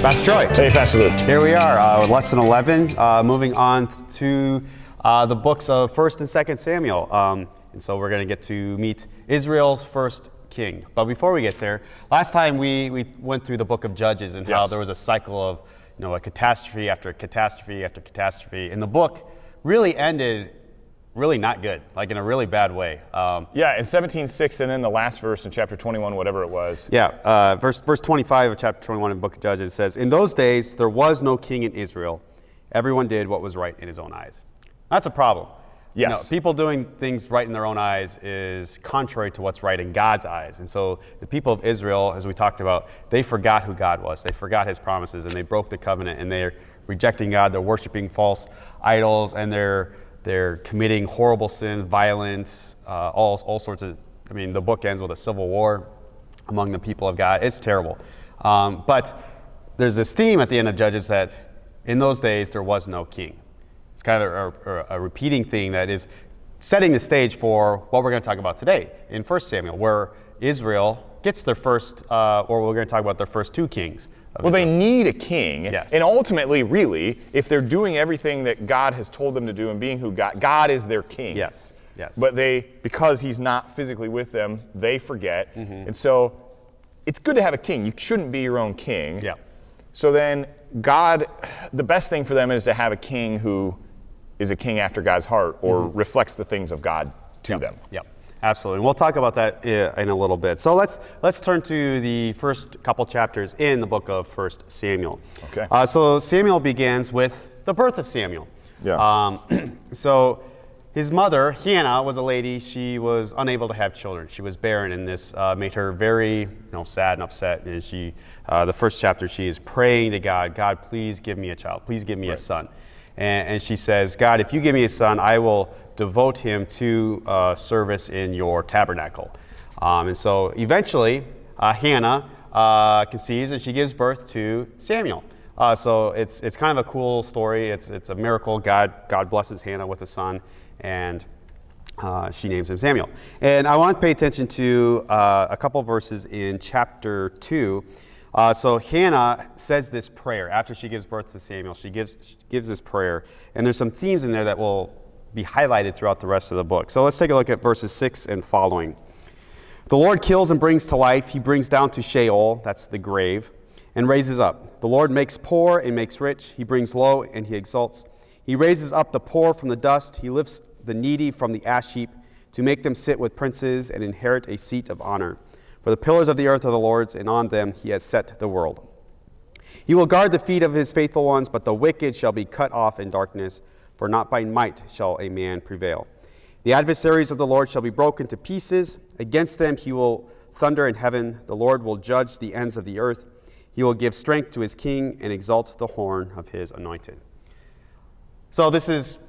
Pastor Troy. Hey, Pastor Luke. Here we are with Lesson 11, moving on to the books of 1st and 2nd Samuel. And so we're going to get to meet Israel's first king. But before we get there, last time we went through the book of Judges and how there was a cycle of a catastrophe after catastrophe after catastrophe. And the book really ended really not good, like in a really bad way. Yeah, in 17:6, and then the last verse in chapter 21, whatever it was. Yeah, verse 25 of chapter 21 in the book of Judges says, "In those days there was no king in Israel. Everyone did what was right in his own eyes." That's a problem. Yes. People doing things right in their own eyes is contrary to what's right in God's eyes. And so the people of Israel, as we talked about, they forgot who God was. They forgot his promises, and they broke the covenant, and they're rejecting God. They're worshiping false idols, and they're committing horrible sin, violence, all sorts of, the book ends with a civil war among the people of God. It's terrible. But there's this theme at the end of Judges that in those days there was no king. It's kind of a repeating thing that is setting the stage for what we're going to talk about today in 1 Samuel, where Israel gets their first, or we're going to talk about their first two kings. Well, they need a king, yes. And ultimately, really, if they're doing everything that God has told them to do and being who God is their king. Yes, yes. But because he's not physically with them, they forget. And so it's good to have a king. You shouldn't be your own king. Yeah. So then God, the best thing for them is to have a king who is a king after God's heart or reflects the things of God to them. Yep. Absolutely. We'll talk about that in a little bit. So let's turn to the first couple chapters in the book of 1 Samuel. Okay. So Samuel begins with the birth of Samuel. Yeah. So his mother, Hannah, was a lady. She was unable to have children. She was barren, and this made her very sad and upset. And the first chapter, she is praying to God, "God, please give me a child. Please give me a son." And she says, "God, if you give me a son, I will devote him to service in your tabernacle." And so eventually, Hannah conceives and she gives birth to Samuel. So it's kind of a cool story. It's a miracle. God blesses Hannah with a son, and she names him Samuel. And I want to pay attention to a couple verses in chapter 2. So Hannah says this prayer after she gives birth to Samuel. She gives this prayer, and there's some themes in there that will be highlighted throughout the rest of the book. So let's take a look at verses 6 and following. "The Lord kills and brings to life. He brings down to Sheol," that's the grave, "and raises up. The Lord makes poor and makes rich. He brings low and he exalts. He raises up the poor from the dust. He lifts the needy from the ash heap to make them sit with princes and inherit a seat of honor. For the pillars of the earth are the Lord's, and on them he has set the world. He will guard the feet of his faithful ones, but the wicked shall be cut off in darkness, for not by might shall a man prevail. The adversaries of the Lord shall be broken to pieces. Against them he will thunder in heaven. The Lord will judge the ends of the earth. He will give strength to his king and exalt the horn of his anointed." So this is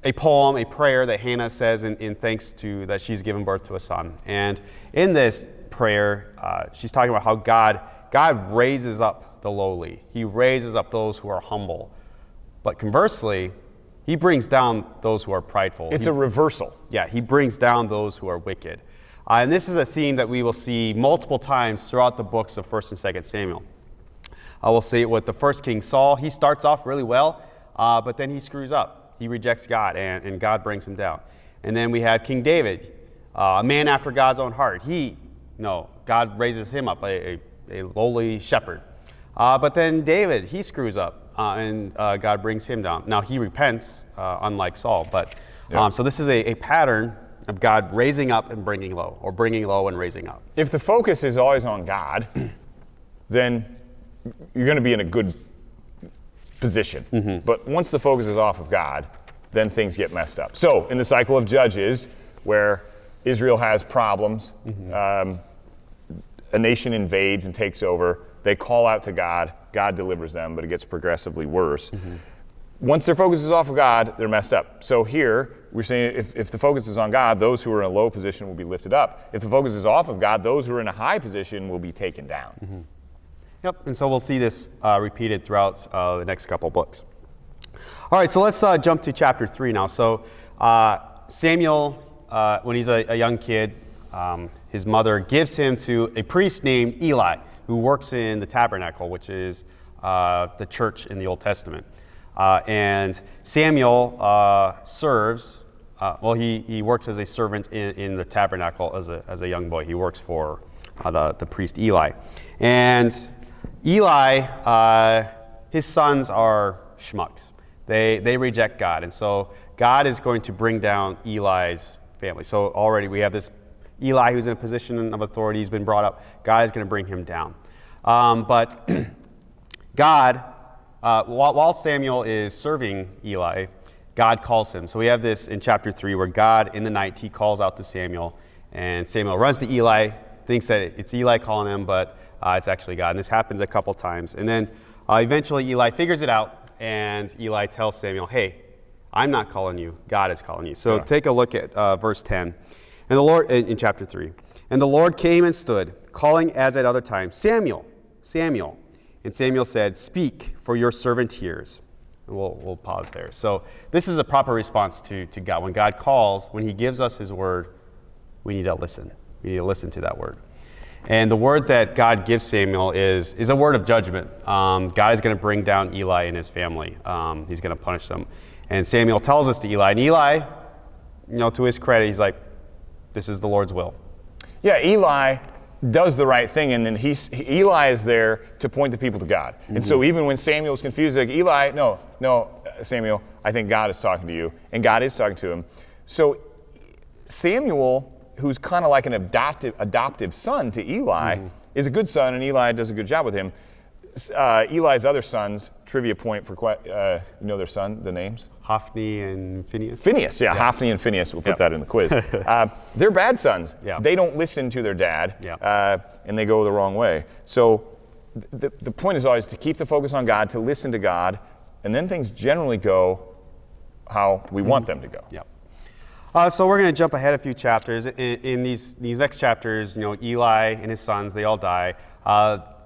a poem, a prayer that Hannah says in thanks to that she's given birth to a son. And in this prayer, she's talking about how God raises up the lowly. He raises up those who are humble. But conversely, he brings down those who are prideful. It's a reversal. Yeah, he brings down those who are wicked. And this is a theme that we will see multiple times throughout the books of 1st and 2nd Samuel. We'll see it with the first king, Saul. He starts off really well, but then he screws up. He rejects God, and God brings him down. And then we have King David, a man after God's own heart. God raises him up, a lowly shepherd. But then David, he screws up, and God brings him down. Now, he repents, unlike Saul. So this is a pattern of God raising up and bringing low, or bringing low and raising up. If the focus is always on God, then you're going to be in a good position. But once the focus is off of God, then things get messed up. So in the cycle of Judges, where Israel has problems, a nation invades and takes over, they call out to God, God delivers them, but it gets progressively worse. Once their focus is off of God, they're messed up. So here, we're saying if the focus is on God, those who are in a low position will be lifted up. If the focus is off of God, those who are in a high position will be taken down. Yep, and so we'll see this repeated throughout the next couple books. All right, so let's jump to chapter 3 now. So Samuel, when he's a young kid, his mother gives him to a priest named Eli, who works in the tabernacle, which is the church in the Old Testament. And Samuel serves, he works as a servant in the tabernacle as a young boy. He works for the priest Eli. And Eli, his sons are schmucks. They reject God. And so God is going to bring down Eli's family. So already we have this Eli who's in a position of authority. He's been brought up. God is going to bring him down. But God, while Samuel is serving Eli, God calls him. So we have this in chapter 3 where God, in the night, he calls out to Samuel. And Samuel runs to Eli, thinks that it's Eli calling him, but it's actually God. And this happens a couple times. And then eventually Eli figures it out, and Eli tells Samuel, hey, I'm not calling you, God is calling you. So take a look at verse 10. And the Lord, in chapter 3, and the Lord came and stood, calling as at other times, Samuel, Samuel. And Samuel said, speak, for your servant hears. And we'll pause there. So this is the proper response to God. When God calls, when he gives us his word, we need to listen. We need to listen to that word. And the word that God gives Samuel is a word of judgment. God is going to bring down Eli and his family. He's going to punish them. And Samuel tells us to Eli. And Eli, to his credit, he's like, this is the Lord's will. Yeah, Eli does the right thing, and then Eli is there to point the people to God. Mm-hmm. And so even when Samuel's confused, like, Eli, no, Samuel, I think God is talking to you, and God is talking to him. So Samuel, who's kind of like an adoptive son to Eli, is a good son, and Eli does a good job with him. Eli's other sons, trivia point for their son, the names? Hophni and Phinehas. Phinehas, yeah. Hophni and Phinehas. We'll put that in the quiz. They're bad sons. Yeah. They don't listen to their dad, and they go the wrong way. So the point is always to keep the focus on God, to listen to God, and then things generally go how we want them to go. Yeah. So we're going to jump ahead a few chapters. In these next chapters, Eli and his sons, they all die.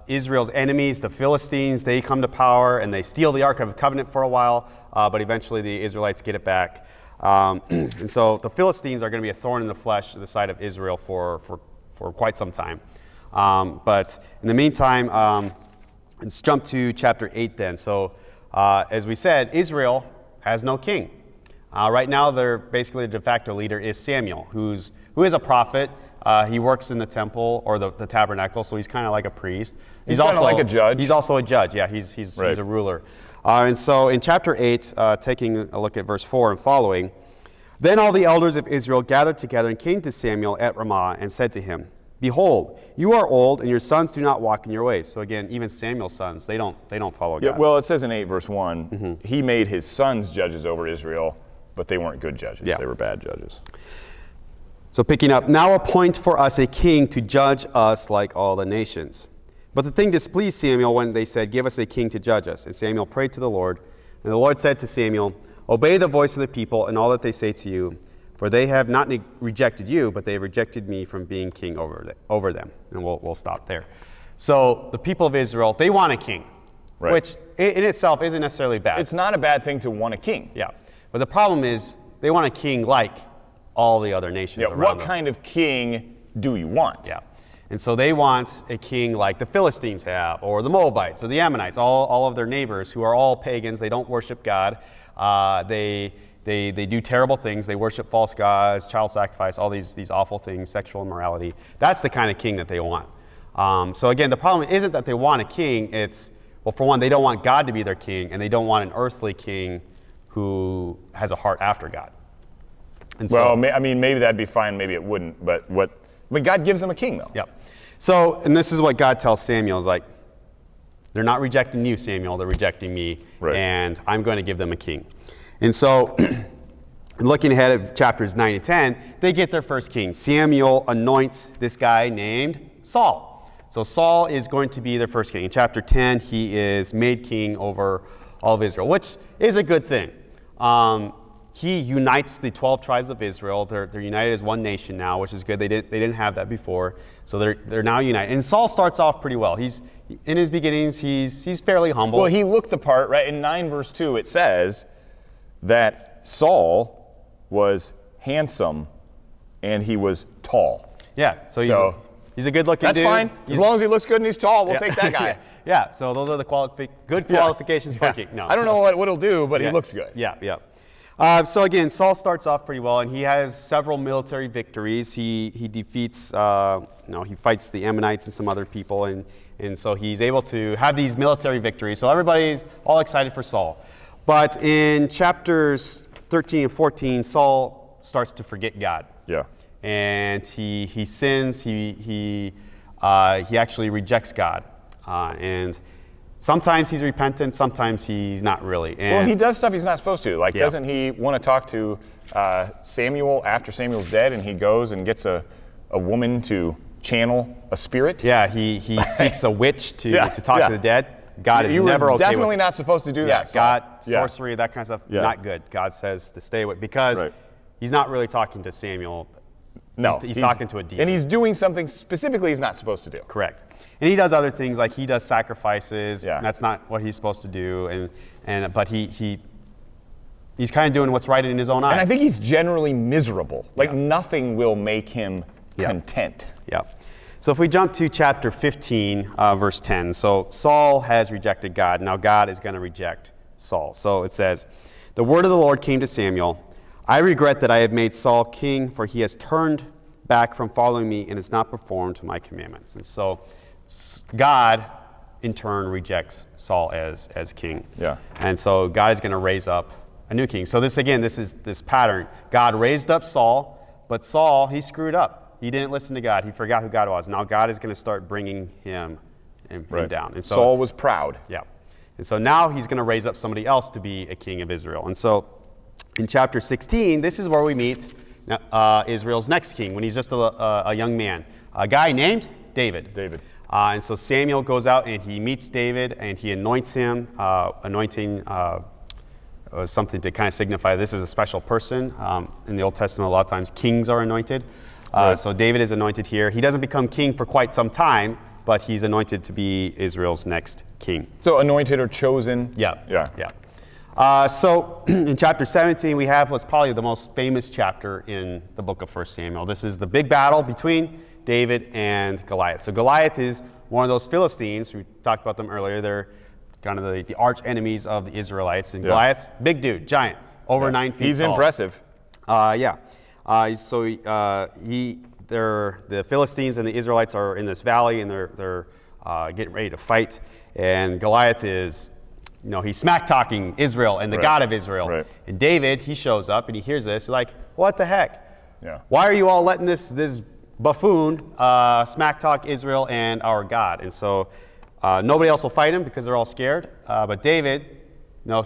Israel's enemies, the Philistines, they come to power and they steal the Ark of the Covenant for a while, but eventually the Israelites get it back. And so the Philistines are going to be a thorn in the flesh to the side of Israel for quite some time. But in the meantime, let's jump to chapter 8 then. So as we said, Israel has no king. Right now, they're basically the de facto leader is Samuel, who is a prophet. He works in the temple or the tabernacle, so he's kind of like a priest. He's also like a judge. He's also a judge. Yeah, he's a ruler. And so in chapter 8, taking a look at verse 4 and following, then all the elders of Israel gathered together and came to Samuel at Ramah and said to him, behold, you are old, and your sons do not walk in your ways. So again, even Samuel's sons, they don't follow God. Yeah, well, it says in 8 verse 1, he made his sons judges over Israel, but they weren't good judges. Yeah. They were bad judges. So picking up, now appoint for us a king to judge us like all the nations. But the thing displeased Samuel when they said, give us a king to judge us. And Samuel prayed to the Lord. And the Lord said to Samuel, obey the voice of the people and all that they say to you. For they have not rejected you, but they have rejected me from being king over them. And we'll stop there. So the people of Israel, they want a king, which in itself isn't necessarily bad. It's not a bad thing to want a king. Yeah. But the problem is they want a king like all the other nations around them. What kind of king do you want? Yeah. And so they want a king like the Philistines have, or the Moabites, or the Ammonites, all of their neighbors who are all pagans. They don't worship God. They do terrible things. They worship false gods, child sacrifice, all these awful things, sexual immorality. That's the kind of king that they want. So again, the problem isn't that they want a king. It's, well, for one, they don't want God to be their king, and they don't want an earthly king who has a heart after God. And well, maybe that'd be fine, maybe it wouldn't, but God gives them a king, though. Yeah. So, and this is what God tells Samuel, is like, they're not rejecting you, Samuel, they're rejecting me, and I'm going to give them a king. And so, looking ahead at chapters 9 and 10, they get their first king. Samuel anoints this guy named Saul. So Saul is going to be their first king. In chapter 10, he is made king over all of Israel, which is a good thing. He unites the 12 tribes of Israel. They're united as one nation now, which is good. They didn't have that before, so they're now united. And Saul starts off pretty well. He's in his beginnings. He's fairly humble. Well, he looked the part, right? In 9 verse 2, it says that Saul was handsome and he was tall. Yeah. So He's a good-looking That's dude. fine. As long as he looks good and he's tall, we'll take that guy. Yeah, so those are the good qualifications for a king. No. I don't know what he'll do, but he looks good. Yeah. So again, Saul starts off pretty well, and he has several military victories. He defeats, he fights the Ammonites and some other people, and so he's able to have these military victories. So everybody's all excited for Saul. But in chapters 13 and 14, Saul starts to forget God. Yeah. And he sins. He actually rejects God, and sometimes he's repentant, sometimes he's not really. Well, he does stuff he's not supposed to. Like, doesn't he want to talk to Samuel after Samuel's dead, and he goes and gets a woman to channel a spirit? Yeah, he seeks a witch to talk to the dead. God is you never were okay definitely with not supposed to do that. Saul. God, sorcery, that kind of stuff, not good. God says to stay away because he's not really talking to Samuel. No, he's talking to a demon. And he's doing something specifically he's not supposed to do. Correct. And he does other things, like he does sacrifices. Yeah. That's not what he's supposed to do. But he's kind of doing what's right in his own eyes. And I think he's generally miserable. Like, nothing will make him content. Yeah. So if we jump to chapter 15, verse 10. So Saul has rejected God. Now God is going to reject Saul. So it says, "The word of the Lord came to Samuel. I regret that I have made Saul king, for he has turned back from following me and has not performed my commandments." And so God, in turn, rejects Saul as king. Yeah. And so God is going to raise up a new king. So this is this pattern. God raised up Saul, but Saul, he screwed up. He didn't listen to God. He forgot who God was. Now God is going to start bringing him down. And so, Saul was proud. Yeah. And so now he's going to raise up somebody else to be a king of Israel. And so in chapter 16, this is where we meet Israel's next king, when he's just a young man, a guy named David. And so Samuel goes out and he meets David and he anoints him. Anointing was something to kind of signify this is a special person. In the Old Testament, a lot of times kings are anointed. So David is anointed here. He doesn't become king for quite some time, but he's anointed to be Israel's next king. So anointed or chosen. Yeah. So in chapter 17, we have what's probably the most famous chapter in the book of 1 Samuel. This is the big battle between David and Goliath. So Goliath is one of those Philistines. We talked about them earlier. They're kind of the arch enemies of the Israelites. And Goliath's big dude, giant, over 9 feet He's tall. impressive. The Philistines and the Israelites are in this valley, and they're getting ready to fight. And Goliath is, he's smack-talking Israel and the God of Israel. Right. And David, he shows up and he hears this. He's like, what the heck? Yeah. Why are you all letting this buffoon smack-talk Israel and our God? And so nobody else will fight him because they're all scared. But David,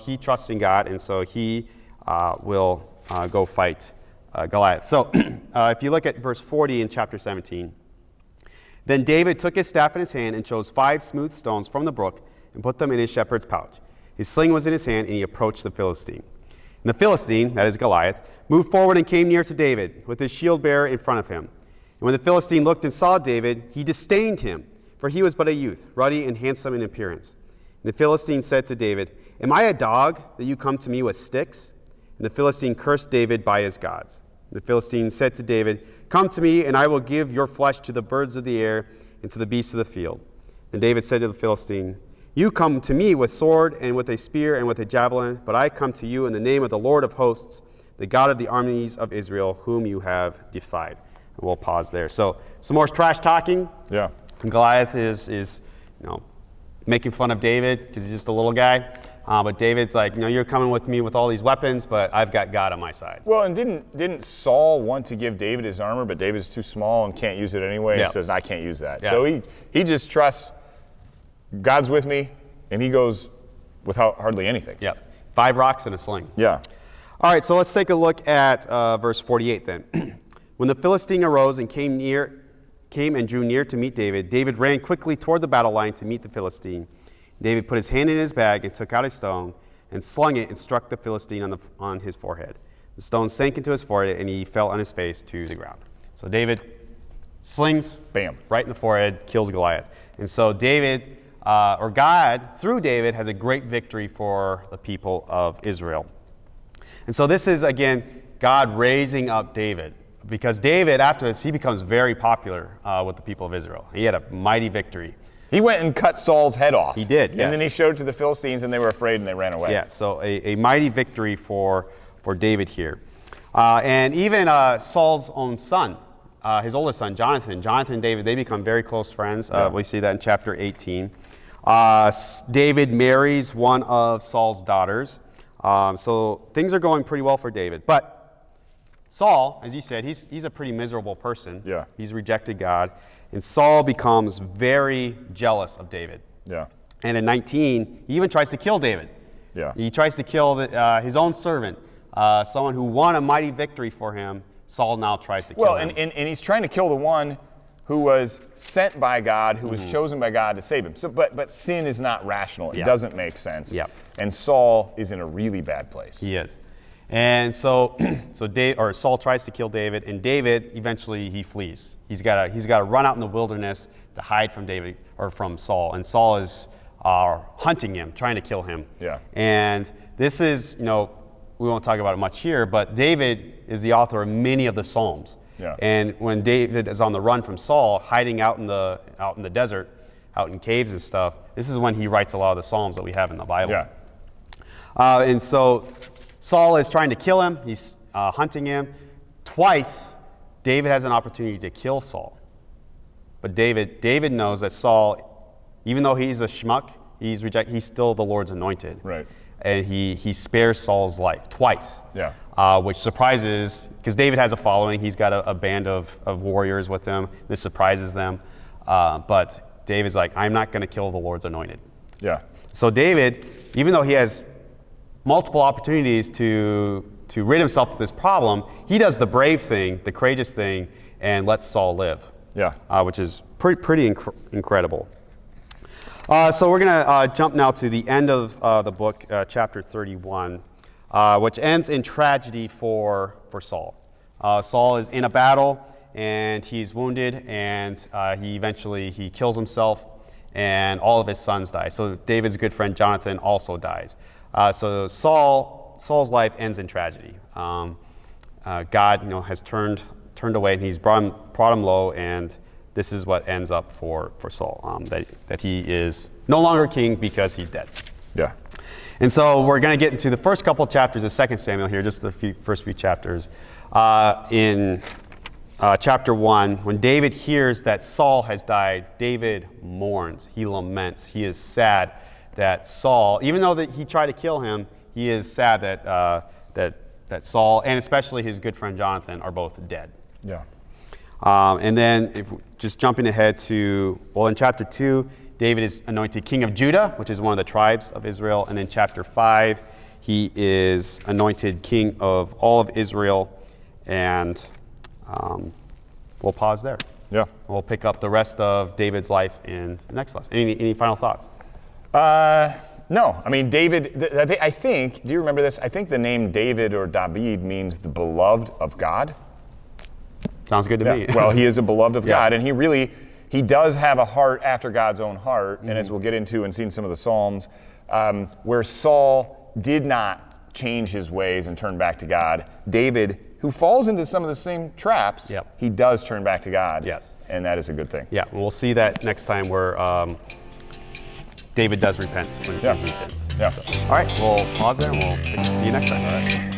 he trusts in God, and so he will go fight Goliath. So if you look at verse 40 in chapter 17, "Then David took his staff in his hand and chose 5 smooth stones from the brook and put them in his shepherd's pouch. His sling was in his hand, and he approached the Philistine. And the Philistine, that is Goliath, moved forward and came near to David, with his shield bearer in front of him. And when the Philistine looked and saw David, he disdained him, for he was but a youth, ruddy and handsome in appearance. And the Philistine said to David, 'Am I a dog that you come to me with sticks?' And the Philistine cursed David by his gods. And the Philistine said to David, 'Come to me, and I will give your flesh to the birds of the air and to the beasts of the field.' And David said to the Philistine, 'You come to me with sword and with a spear and with a javelin, but I come to you in the name of the Lord of hosts, the God of the armies of Israel, whom you have defied.'" And we'll pause there. So some more trash talking. Yeah. And Goliath is making fun of David because he's just a little guy. But David's like, you're coming with me with all these weapons, but I've got God on my side. Well, and didn't Saul want to give David his armor, but David's too small and can't use it anyway? Yeah. He says, "I can't use that." Yeah. So he just trusts God's with me, and he goes without hardly anything. Yep. 5 rocks and a sling. Yeah. All right, so let's take a look at verse 48 then. "When the Philistine arose and came and drew near to meet David, David ran quickly toward the battle line to meet the Philistine. David put his hand in his bag and took out a stone and slung it and struck the Philistine on his forehead. The stone sank into his forehead, and he fell on his face to the ground." So David slings, Bam, right in the forehead, kills Goliath. And so God, through David, has a great victory for the people of Israel. And so this is, again, God raising up David, because David, after this, he becomes very popular with the people of Israel. He had a mighty victory. He went and cut Saul's head off. He did, And yes. then he showed it to the Philistines, and they were afraid, and they ran away. Yeah, so a mighty victory for David here. And even Saul's own son, his oldest son, Jonathan and David, they become very close friends. We see that in chapter 18. David marries one of Saul's daughters. So things are going pretty well for David. But Saul, as you said, he's a pretty miserable person. Yeah. He's rejected God. And Saul becomes very jealous of David. Yeah. And in 19, he even tries to kill David. Yeah. He tries to kill his own servant, someone who won a mighty victory for him. Saul now tries to kill him. And he's trying to kill the one who was sent by God, who was chosen by God to save him. So, but sin is not rational. It Yeah. doesn't make sense. Yeah. And Saul is in a really bad place. He is. And so, Saul tries to kill David, and David eventually he flees. He's got to run out in the wilderness to hide from David or from Saul, and Saul is hunting him, trying to kill him. Yeah. And this is, we won't talk about it much here, but David is the author of many of the Psalms. Yeah. And when David is on the run from Saul, hiding out in the desert, out in caves and stuff, this is when he writes a lot of the Psalms that we have in the Bible. Yeah. And so Saul is trying to kill him. He's hunting him. Twice, David has an opportunity to kill Saul. But David knows that Saul, even though he's a schmuck, he's still the Lord's anointed. Right. And he spares Saul's life twice. Yeah. Which surprises, because David has a following. He's got a band of warriors with him. This surprises them. But David's like, I'm not going to kill the Lord's anointed. Yeah. So David, even though he has multiple opportunities to rid himself of this problem, he does the brave thing, the courageous thing, and lets Saul live. Yeah. Which is pretty incredible. So we're going to jump now to the end of the book, chapter 31, which ends in tragedy for Saul. Saul is in a battle, and he's wounded, and he eventually kills himself, and all of his sons die. So David's good friend Jonathan also dies. So Saul's life ends in tragedy. God, has turned away, and he's brought him low, and this is what ends up for Saul, that he is no longer king because he's dead. Yeah. And so we're going to get into the first couple of chapters of 2 Samuel here, just the first few chapters. In chapter 1, when David hears that Saul has died, David mourns. He laments. He is sad that Saul, even though that he tried to kill him, he is sad that Saul, and especially his good friend Jonathan, are both dead. Yeah. And then, just jumping ahead to, in chapter 2, David is anointed king of Judah, which is one of the tribes of Israel. And in chapter 5, he is anointed king of all of Israel. And we'll pause there. Yeah. We'll pick up the rest of David's life in the next lesson. Any final thoughts? No. I mean, David, I think, do you remember this? I think the name David or David means the beloved of God. Sounds good to me. Well, he is a beloved of Yeah. God, and he does have a heart after God's own heart, and as we'll get into and see in some of the Psalms, where Saul did not change his ways and turn back to God, David, who falls into some of the same traps, Yep. he does turn back to God. Yes. And that is a good thing. Yeah, we'll see that next time where David does repent when Yeah. he sins. Yeah. All right, we'll pause there and we'll see you next time. All right.